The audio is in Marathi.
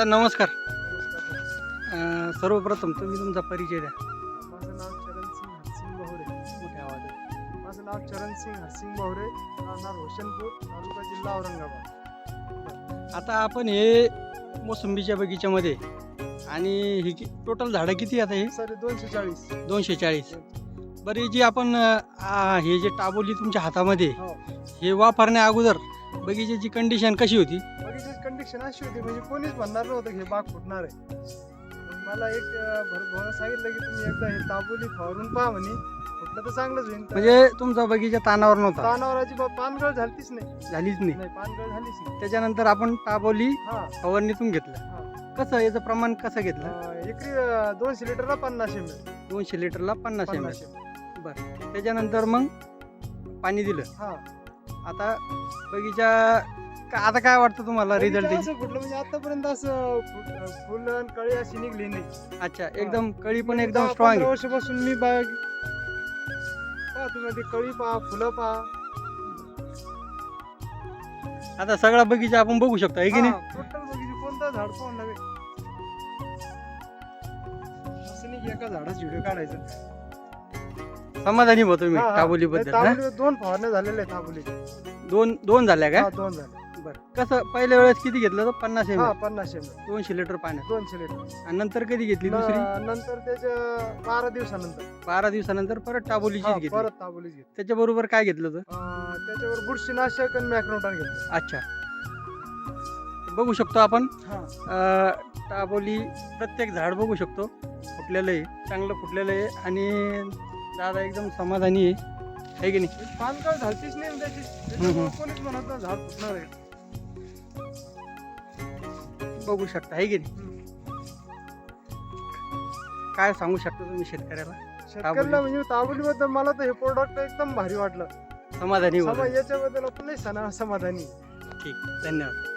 दादा नमस्कार. नमस्कार. सर्वप्रथम तुम्ही तुमचा परिचय द्या. माझं नाव चरणसिंग हरसिंग बहुरे. मोठ्या आवाजात. माझं नाव चरणसिंग हरसिंग बहुरे, राहणार रोशनपूर, तालुका जिल्हा औरंगाबाद. आता आपण हे मोसंबीच्या बगीच्यामध्ये आणि ही टोटल झाडं किती आता हे सर 240. 240. बरी जी आपण हे जे टाबोली तुमच्या हातामध्ये हो. हे वापरण्या अगोदर बगीच्याची कंडिशन कशी होती? बगीची कंडिशन अशी होती म्हणजे कोणीच म्हणणार नव्हतं की हे बाग फुटणार आहे. मग मला एक भावानं सांगितलं की तुम्ही एकदा हे ताबोली फवारून पहा म्हणे, फुटलं तर चांगलंच होईल. म्हणजे तुमचा बगीचा तानावर नव्हता, तानावराची पानगळ झालीच नाही. झालीच नाही. नाही, पानगळ झालीच नाही. त्याच्यानंतर आपण टाबोली हा फवारणीतून घेतलं. हा. कसं याचं प्रमाण कसं घेतलं? एकरी 200 लिटरला 50 ml. 200 लिटरला 50 ml. 50 ml. बरं, त्याच्यानंतर मग पाणी दिलं. हा. आता बगीचा आता काय वाटतं तुम्हाला रिझल्ट? बगीचा असं कुठलं म्हणजे आतापर्यंत असं फुल आणि कळी अशी निघली नाही. अच्छा, एकदम कळी पण एकदम 10-15 स्ट्रॉंग आहे. वर्षापासून मी बाग पहा, तुम्ही ती कळी पहा, फुलं पहा. आता सगळा बगीचा आपण बघू शकतो आहे की नाही? टोटल बगीचा कोणतं झाड पाहून नव्हे. असं नाही की एका झाडाचा व्हिडिओ काढायचा. समाधानी होतो मी हा, हा. टाबोली नाही, बद्दल. ताबोली 2 फवारण्या झालेल्या आहेत ताबोली. दोन झाल्या काय? 2 झाले. बरं, कसं पहिल्या वेळेस किती घेतलं होतं? 50 हा, ml, 50 ml. 200 लिटर पाण्यात. 200 लिटर. आणि नंतर कधी घेतली दुसरी? नंतर त्याच्या 12 दिवसानंतर 12 दिवसानंतर परत टाबोलीची हा, घेतली. परत ताबोलीच घेतली. त्याच्याबरोबर काय घेतलं होतं? त्याच्यावर बुरशीनाशक आणि मॅक्रोटॉन घेतलं. अच्छा, बघू शकतो आपण हा. टाबोली प्रत्येक झाड बघू शकतो फुटलेलं आहे, चांगलं फुटलेलं आहे. आणि दादा एकदम समाधानी आहे की नाही? पानगळ झालतीच नाही त्याची. त्याच्यामुळे कोणीच म्हणत नाही झाड फुटणार आहे. बघू शकता आहे की नाही? काय सांगू शकता तुम्ही शेतकऱ्याला? शेतकऱ्याला म्हणजे ताबोलीबद्दल मला तर हे प्रोडक्ट एकदम भारी वाटलं. समाधानी होतो. याच्याबद्दल आपण नाही समाधानी. ठीक, धन्यवाद.